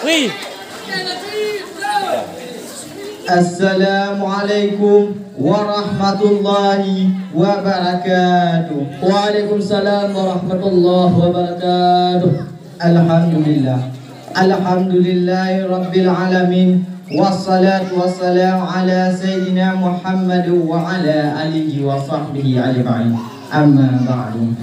Wih. Assalamualaikum warahmatullahi wabarakatuh. Waalaikumsalam warahmatullahi wabarakatuh. Alhamdulillah. Alhamdulillahi rabbil alamin. Wassalatu wassalamu ala sayyidina Muhammad wa ala alihi wa sahbihi ajma'in. Amma ba'du.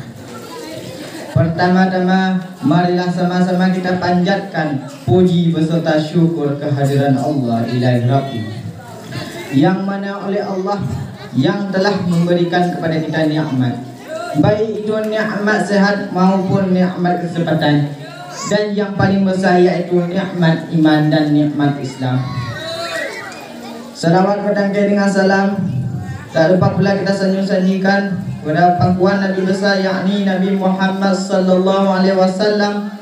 Pertama-tama, marilah sama-sama kita panjatkan puji beserta syukur kehadiran Allah Ilahi Rabbi, yang mana oleh Allah yang telah memberikan kepada kita nikmat, baik itu nikmat sehat maupun nikmat kesempatan, dan yang paling besar yaitu nikmat iman dan nikmat Islam. Salawat bertangkai dengan salam, tak lupa pula kita sanjung-sanjikan kepada pangkuan Nabi besar, yakni Nabi Muhammad sallallahu alaihi wasallam,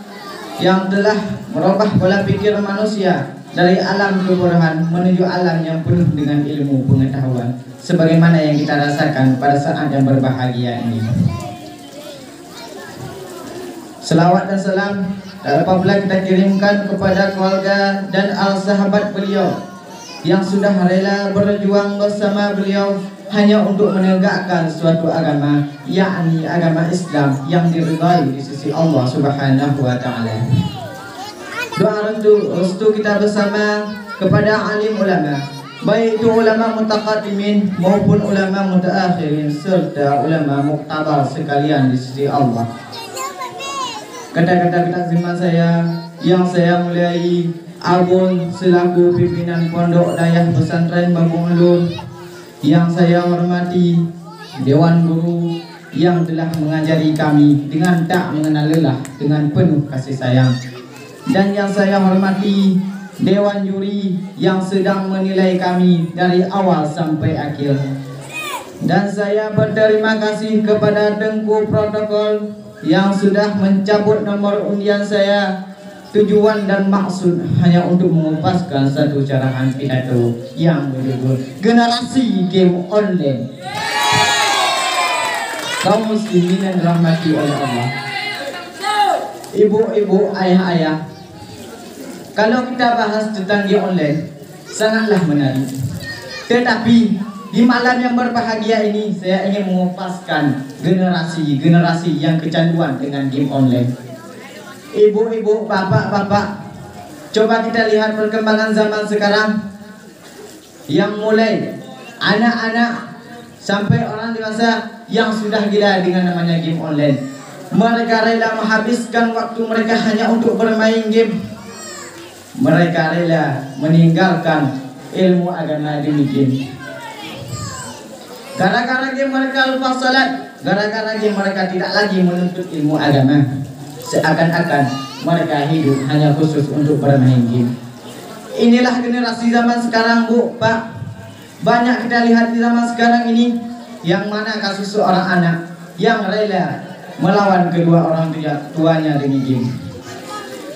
yang telah merubah pola pikir manusia dari alam kebodohan menuju alam yang penuh dengan ilmu pengetahuan, sebagaimana yang kita rasakan pada saat yang berbahagia ini. Selawat dan salam tak lupa pula kita kirimkan kepada keluarga dan al-sahabat beliau yang sudah rela berjuang bersama beliau hanya untuk menegakkan suatu agama, yakni agama Islam yang diridhai di sisi Allah Subhanahu wa taala. Doa restu kita bersama kepada alim ulama, baik itu ulama mutaqaddimin maupun ulama mutaakhirin serta ulama muktabar sekalian di sisi Allah. Kata-kata takziman saya yang saya muliai Abun selaku pimpinan Pondok Dayah Pesantren Babung Ulum, yang saya hormati Dewan Guru yang telah mengajari kami dengan tak mengenal lelah dengan penuh kasih sayang, dan yang saya hormati Dewan Juri yang sedang menilai kami dari awal sampai akhir. Dan saya berterima kasih kepada Tengku Protokol yang sudah mencabut nomor undian saya. Tujuan dan maksud hanya untuk mengupaskan satu carahan pidato yang berjudul Generasi Game Online. Kaum muslimin yang dirahmati oleh Allah, ibu-ibu, ayah-ayah, kalau kita bahas tentang game online sangatlah menarik. Tetapi di malam yang berbahagia ini saya ingin mengupaskan generasi yang kecanduan dengan game online. Ibu-ibu, bapak-bapak, coba kita lihat perkembangan zaman sekarang, yang mulai anak-anak sampai orang dewasa yang sudah gila dengan namanya game online. Mereka rela menghabiskan waktu mereka hanya untuk bermain game. Mereka rela meninggalkan ilmu agama demi game. Gara-gara game mereka lupa salat, gara-gara game mereka tidak lagi menuntut ilmu agama. Seakan-akan mereka hidup hanya khusus untuk bermain game. Inilah generasi zaman sekarang, Bu, Pak. Banyak kita lihat di zaman sekarang ini, yang mana kasus seorang anak yang rela melawan kedua orang tuanya demi game.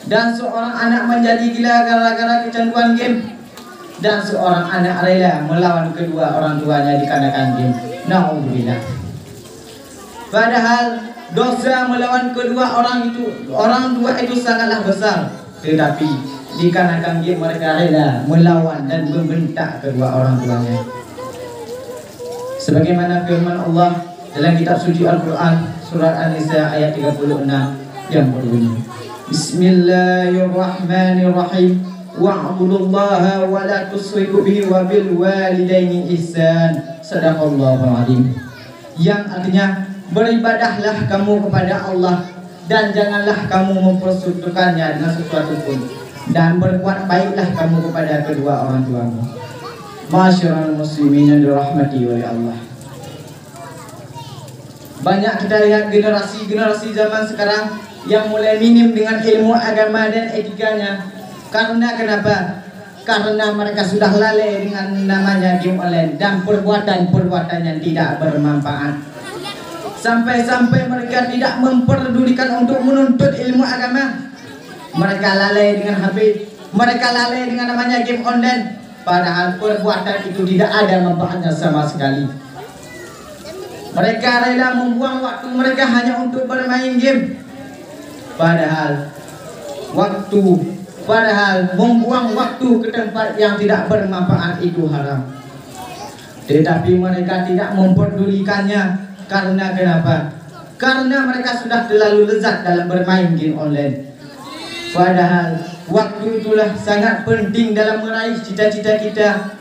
Dan seorang anak menjadi gila gara-gara kecanduan game. Dan seorang anak rela melawan kedua orang tuanya dikarenakan game. Na'udzubillah. Padahal dosa melawan kedua orang tua itu sangatlah besar, tetapi dikarenakan dia mereka rela melawan dan membentak kedua orang tuanya. Sebagaimana firman Allah dalam kitab suci Al-Quran surat An-Nisa ayat 36 yang berbunyi, Bismillahirrahmanirrahim, wa'budullaha wa la tusyriku bihi wa bil walidaini ihsan. Sadaqallahul azim. Yang artinya, beribadahlah kamu kepada Allah dan janganlah kamu mempersekutukannya dengan sesuatu pun, dan berbuat baiklah kamu kepada kedua orang tuamu. Masyarul muslimin yang dirahmati oleh Allah. Banyak kita lihat generasi zaman sekarang yang mulai minim dengan ilmu agama dan etikanya. Karena kenapa? Karena mereka sudah lalai dengan namanya game online dan perbuatan-perbuatan yang tidak bermanfaat. Sampai-sampai mereka tidak memperdulikan untuk menuntut ilmu agama. Mereka lalai dengan HP, mereka lalai dengan namanya game online, padahal perbuatan itu tidak ada manfaatnya sama sekali. Mereka rela membuang waktu mereka hanya untuk bermain game, padahal waktu Padahal membuang waktu ke tempat yang tidak bermanfaat itu haram. Tetapi mereka tidak memperdulikannya. Karena kenapa? Karena mereka sudah terlalu lezat dalam bermain game online. Padahal waktu itulah sangat penting dalam meraih cita-cita kita.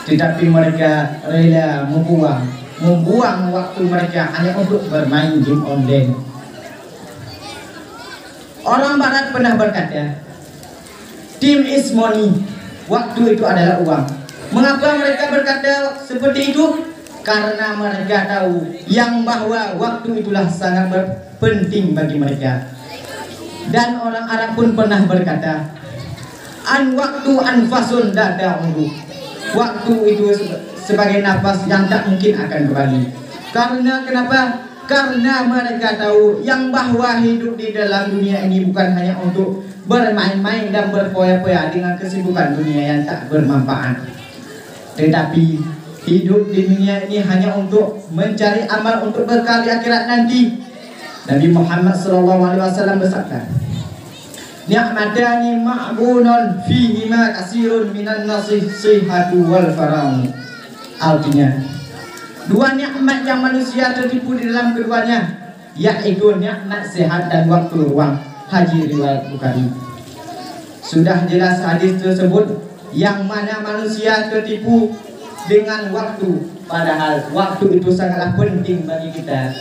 Tetapi mereka rela membuang waktu mereka hanya untuk bermain game online. Orang barat pernah berkata, time is money. Waktu itu adalah uang. Mengapa mereka berkata seperti itu? Karena mereka tahu yang bahwa waktu itulah sangat penting bagi mereka. Dan orang Arab pun pernah berkata, an waktu anfasun dada ungu. Waktu itu sebagai nafas yang tak mungkin akan kembali. Karena kenapa? Karena mereka tahu yang bahwa hidup di dalam dunia ini bukan hanya untuk bermain-main dan berfoya-foya dengan kesibukan dunia yang tak bermanfaat. Tetapi hidup di dunia ini hanya untuk mencari amal untuk bekal di akhirat nanti. Nabi Muhammad SAW bersabda, ni'matani ma'bunun fihima kasirun minan nasihatu wal farang. Artinya, dua nikmat yang manusia tertipu di dalam keduanya, yaitu nikmat sehat dan waktu luang. Hadis riwayat Bukhari. Sudah jelas hadis tersebut yang mana manusia tertipu dengan waktu, padahal waktu itu sangatlah penting bagi kita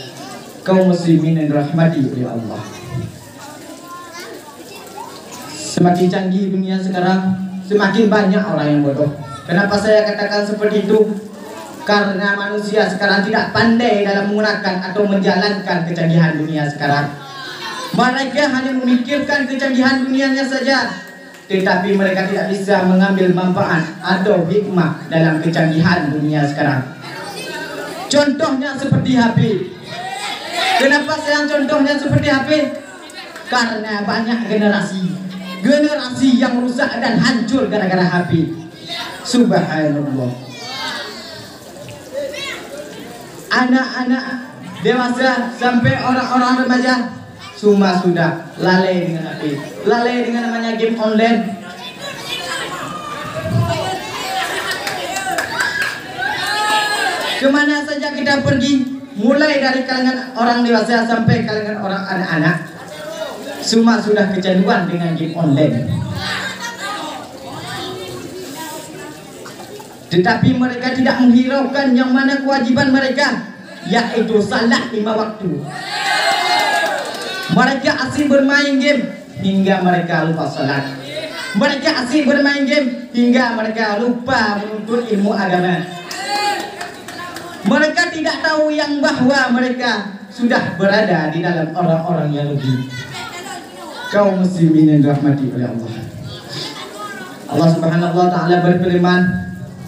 kaum muslimin yang dirahmati oleh Allah. Semakin canggih dunia sekarang, semakin banyak orang yang bodoh. Kenapa saya katakan seperti itu? Karena manusia sekarang tidak pandai dalam menggunakan atau menjalankan kecanggihan dunia sekarang. Mereka hanya memikirkan kecanggihan dunianya saja, tetapi mereka tidak bisa mengambil manfaat atau hikmah dalam kecanggihan dunia sekarang. Contohnya seperti HP. Kenapa saya contohnya seperti HP? Karena banyak generasi yang rusak dan hancur gara-gara HP. Subhanallah. Anak-anak dewasa sampai orang-orang remaja semua sudah lalai dengan HP, lalai dengan namanya game online. Kemana saja kita pergi, mulai dari kalangan orang dewasa sampai kalangan orang anak-anak, semua sudah kecanduan dengan game online. Tetapi mereka tidak menghiraukan yang mana kewajiban mereka, yaitu salat 5 waktu. Mereka asyik bermain game hingga mereka lupa salat. Mereka asyik bermain game hingga mereka lupa menuntut ilmu agama. Mereka tidak tahu yang bahwa mereka sudah berada di dalam orang-orang yang rugi. Kaum muslimin yang dirahmati oleh Allah. Allah Subhanahu wa taala berfirman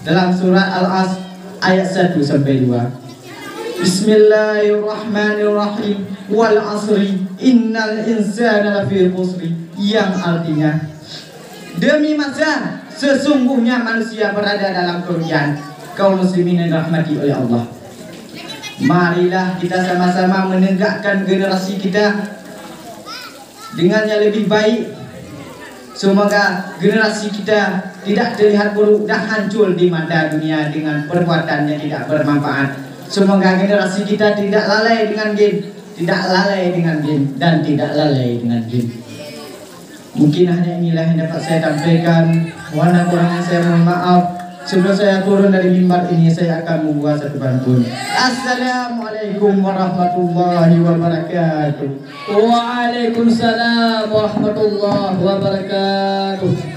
dalam surat Al-Asr ayat 1 sampai 2. Bismillahirrahmanirrahim. Wal asri innal insana lafi khusri. Yang artinya, demi masa sesungguhnya manusia berada dalam kerugian. Kaum muslimin yang dirahmati oleh Allah, marilah kita sama-sama menegakkan generasi kita dengan yang lebih baik. Semoga generasi kita tidak terlihat buruk dan hancur di mata dunia dengan perbuatan yang tidak bermanfaat. Semoga generasi kita tidak lalai dengan game, dan tidak lalai dengan game. Mungkin hanya inilah yang dapat saya sampaikan. Warna kurangnya saya mohon maaf. Sebelum saya turun dari mimbar ini, saya akan membuat satu pantun. Assalamualaikum warahmatullahi wabarakatuh. Waalaikumsalam warahmatullahi wabarakatuh.